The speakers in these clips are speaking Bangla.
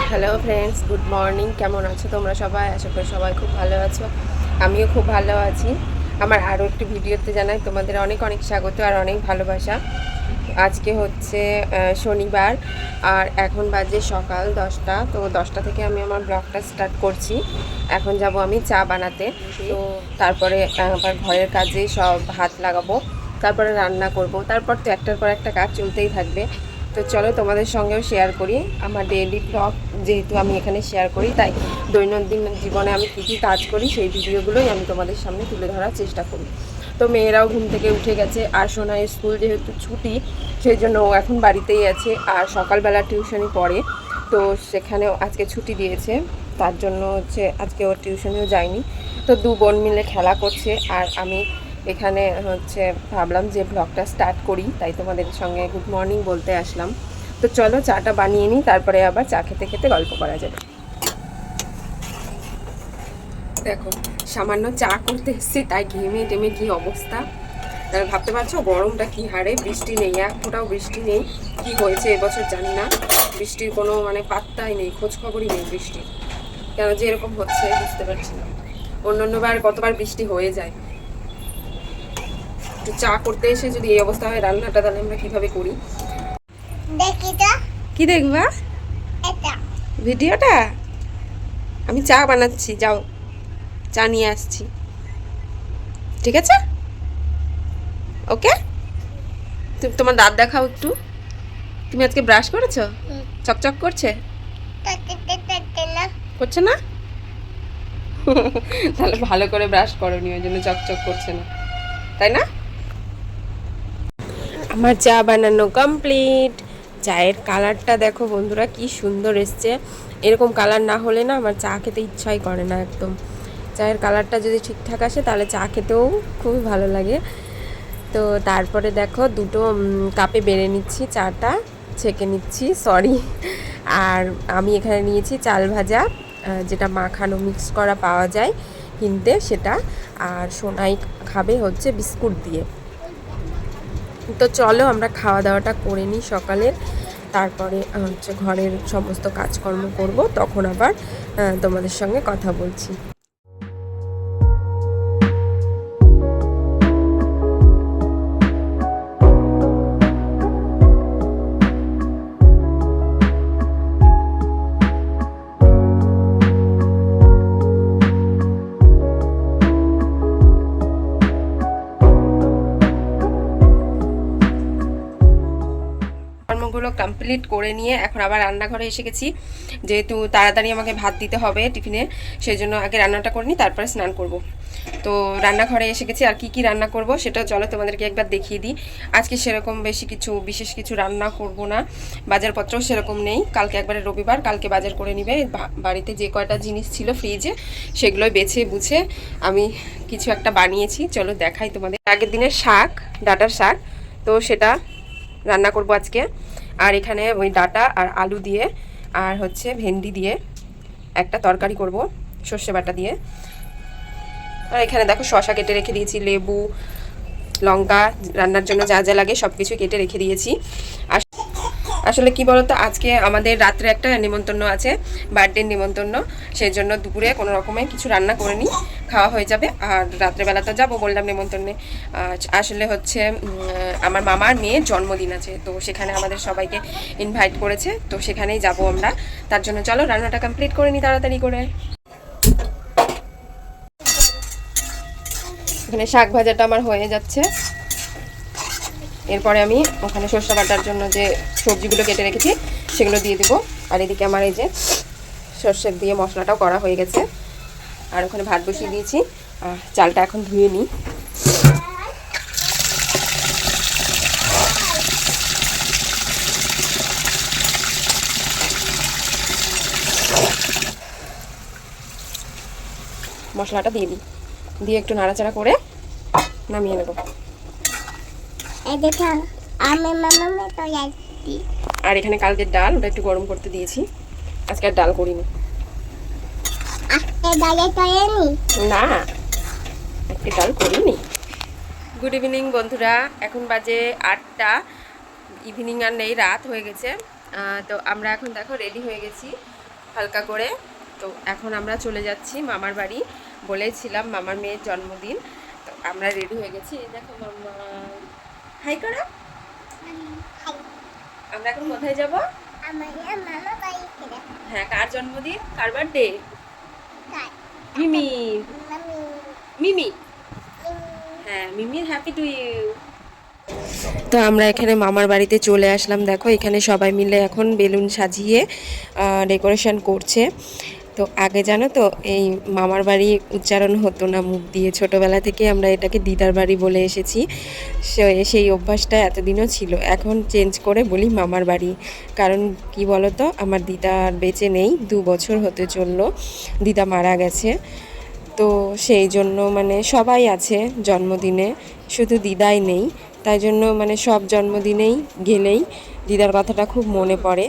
Hello friends, good morning. কেমন আছো তোমরা সবাই? আশা করি সবাই খুব ভালো আছো। আমিও খুব ভালো আছি। আমার আরও একটি ভিডিওতে জানাই তোমাদের অনেক অনেক স্বাগত আর অনেক ভালোবাসা। আজকে হচ্ছে শনিবার, আর এখন বাজে সকাল 10টা। তো 10টা থেকে আমি আমার ব্লগটা স্টার্ট করছি। এখন যাব আমি চা বানাতে। তো তারপরে আবার ঘরের কাজে সব হাত লাগাবো, তারপরে রান্না করব, তারপর তো একটার পর একটা কাজ চলতেই থাকবে। তো চলো তোমাদের সঙ্গেও শেয়ার করি আমার ডেইলি ব্লগ। যেহেতু আমি এখানে শেয়ার করি, তাই দৈনন্দিন জীবনে আমি কী কী কাজ করি সেই ভিডিওগুলোই আমি তোমাদের সামনে তুলে ধরার চেষ্টা করি। তো মেয়েরাও ঘুম থেকে উঠে গেছে, আর সোনার স্কুল যেহেতু ছুটি, সেই জন্য ও এখন বাড়িতেই আছে। আর সকালবেলা টিউশনি পড়ে, তো সেখানেও আজকে ছুটি দিয়েছে, তার জন্য হচ্ছে আজকে ওর টিউশনেও যায়নি। তো দু বোন মিলে খেলা করছে, আর আমি এখানে হচ্ছে ভাবলাম যে ব্লগটা স্টার্ট করি, তাই তোমাদের সঙ্গে গুড মর্নিং বলতে আসলাম। তো চলো চাটা বানিয়ে নিই, তারপরে আবার চা খেতে খেতে গল্প করা যাবে। দেখো, সামান্য চা করতে এসেছি, তাই ঘেমে টেমে কী অবস্থা। ভাবতে পারছো গরমটা কী হারে। বৃষ্টি নেই, এক ফোঁটাও বৃষ্টি নেই। কি হয়েছে এবছর জানি না, বৃষ্টির কোনো পাত্তাই নেই, খোঁজ খবরই নেই বৃষ্টির। কেন যে এরকম হচ্ছে বুঝতে পারছি না। অন্যান্যবার কতবার বৃষ্টি হয়ে যায়। একটু চা করতে এসে যদি এই অবস্থা হয়, রান্নাটা তাহলে আমরা কিভাবে করি? কি দেখবা ভিডিওটা? আমি চা বানাচ্ছি, যাও চা নিয়ে আসছি, ঠিক আছে? ওকে। তুমি তোমার দাঁত দেখাও একটু। তুমি আজকে ব্রাশ করেছো? চকচক করছে? করছে না? তাহলে ভালো করে ব্রাশ করোনি, ওই জন্য চকচক করছে না, তাই না? আমার চা বানানো কমপ্লিট। চায়ের কালারটা দেখো বন্ধুরা, কি সুন্দর এসছে। এরকম কালার না হলে না আমার চা খেতে ইচ্ছাই করে না একদম। চায়ের কালারটা যদি ঠিকঠাক আসে তাহলে চা খেতেও খুবই ভালো লাগে। তো তারপরে দেখো দুটো কাপে বেড়ে নিচ্ছি, চাটা ছেঁকে নিচ্ছি, সরি। আর আমি এখানে নিয়েছি চাল ভাজা, যেটা মাখানো মিক্স করা পাওয়া যায় কিনতে, সেটা। আর সোনাই খাবে হচ্ছে বিস্কুট দিয়ে। তো চলো আমরা খাওয়া দাওয়াটা করে নিই সকালের, তারপরে হচ্ছে ঘরের সমস্ত কাজকর্ম করব, তখন আবার তোমাদের সঙ্গে কথা বলছি। কর্মগুলো কমপ্লিট করে নিয়ে এখন আবার রান্নাঘরে এসে গেছি। যেহেতু তাড়াতাড়ি আমাকে ভাত দিতে হবে টিফিনে, সেই জন্য আগে রান্নাটা করে নিই, তারপরে স্নান করব। তো রান্নাঘরে এসে গেছি, আর কি কি রান্না করব সেটা চলো তোমাদেরকে একবার দেখিয়ে দিই। আজকে সেরকম বিশেষ কিছু রান্না করব না, বাজারপত্রও সেরকম নেই। কালকে একবারে রবিবার, কালকে বাজার করে নিবে। বাড়িতে যে কয়টা জিনিস ছিল ফ্রিজে, সেগুলোই বেছে বুঝে আমি কিছু একটা বানিয়েছি, চলো দেখাই তোমাদের। আগের দিনের শাক, ডাঁটার শাক, তো সেটা রান্না করব আজকে। আর এখানে ওই ডাঁটা আর আলু দিয়ে আর হচ্ছে ভেন্ডি দিয়ে একটা তরকারি করব সর্ষে বাটা দিয়ে। আর এখানে দেখো শসা কেটে রেখে দিয়েছি, লেবু, লঙ্কা, রান্নার জন্য যা যা লাগে সব কিছু কেটে রেখে দিয়েছি। আর আসলে কি বলতো, আজকে আমাদের রাত্রে একটা নিমন্ত্রণ আছে, বার্থডের নিমন্ত্রণ, সেই জন্য দুপুরে কোনো রকমে কিছু রান্না করে নিই, খাওয়া হয়ে যাবে। আর রাত্রেবেলা তো যাবো বললাম নিমন্ত্রণে। আসলে হচ্ছে আমার মামার মেয়ের জন্মদিন আছে, তো সেখানে আমাদের সবাইকে ইনভাইট করেছে, তো সেখানেই যাব আমরা। তার জন্য চলো রান্নাটা কমপ্লিট করে নিই তাড়াতাড়ি করে। এখানে শাক ভাজাটা আমার হয়ে যাচ্ছে, এরপরে আমি ওখানে সর্ষে বাটার জন্য যে সবজিগুলো কেটে রেখেছি সেগুলো দিয়ে দেবো। আর এদিকে আমার এই যে সর্ষে দিয়ে মশলাটাও করা হয়ে গেছে, আর ওখানে ভাত বসিয়ে দিয়েছি। আর চালটা এখন ধুয়ে নিই। মশলাটা দিয়ে দিই, দিয়ে একটু নাড়াচাড়া করে নামিয়ে নেব। আর এখানে কালকের ডাল, ওটা একটু গরম করতে দিয়েছি, আজকে আর ডাল করিনি। না, আজকে ডাল করিনি। গুড ইভিনিং বন্ধুরা, এখন বাজে 8টা। ইভিনিং আর নেই, রাত হয়ে গেছে। তো আমরা এখন দেখো রেডি হয়ে গেছি, হালকা করে। তো এখন আমরা চলে যাচ্ছি মামার বাড়ি, বলেছিলাম মামার মেয়ের জন্মদিন। তো আমরা রেডি হয়ে গেছি, এই দেখো মামা, হাই করো। আমরা এখন কোথায় যাব? হ্যাঁ, কার জন্মদিন, কার বার্থডে? মিমি। মিমি, হ্যাঁ মিমির হ্যাপি টু ইউ। তো আমরা এখানে মামার বাড়িতে চলে আসলাম। দেখো এখানে সবাই মিলে এখন বেলুন সাজিয়ে ডেকোরেশন করছে। তো আগে জানো তো এই মামার বাড়ি উচ্চারণ হতো না মুখ দিয়ে, ছোটোবেলা থেকে আমরা এটাকে দিদার বাড়ি বলে এসেছি। সেই অভ্যাসটা এতদিনও ছিল, এখন চেঞ্জ করে বলি মামার বাড়ি। কারণ কি বলো তো, আমার দিদা আর বেঁচে নেই, 2 বছর হতে চললো, দিদা মারা গেছে। তো সেই জন্য মানে সবাই আছে জন্মদিনে, শুধু দিদাই নেই। তাই জন্য মানে সব জন্মদিনেই গেলেই দিদার কথাটা খুব মনে পড়ে।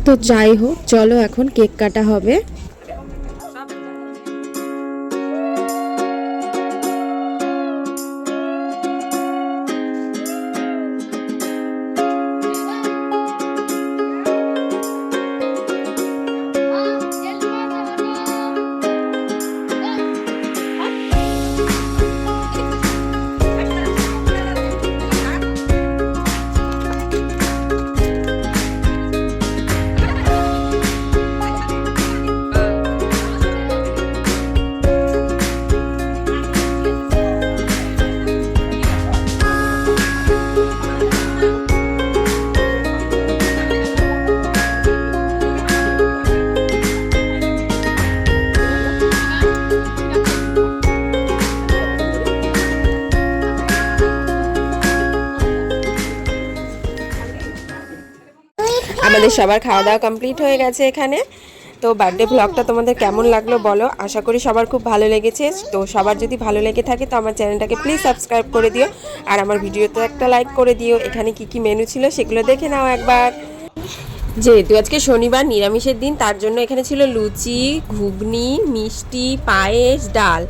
তো যাই হোক, চলো এখন কেক কাটা হবে। আমাদের সবার খাওয়া দাওয়া কমপ্লিট হয়ে গেছে এখানে। তো বার্থডে ব্লগটা তোমাদের কেমন লাগলো বলো, আশা করি সবার খুব ভালো লেগেছে। তো সবার যদি ভালো লেগে থাকে তো আমার চ্যানেলটাকে প্লিজ সাবস্ক্রাইব করে দিও, আর আমার ভিডিওতে একটা লাইক করে দিও। এখানে কি কি মেনু ছিল সেগুলো দেখে নাও একবার। যেহেতু আজকে শনিবার, নিরামিষের দিন, তার জন্য এখানে ছিল লুচি, ঘুগনি, মিষ্টি, পায়েস, ডাল।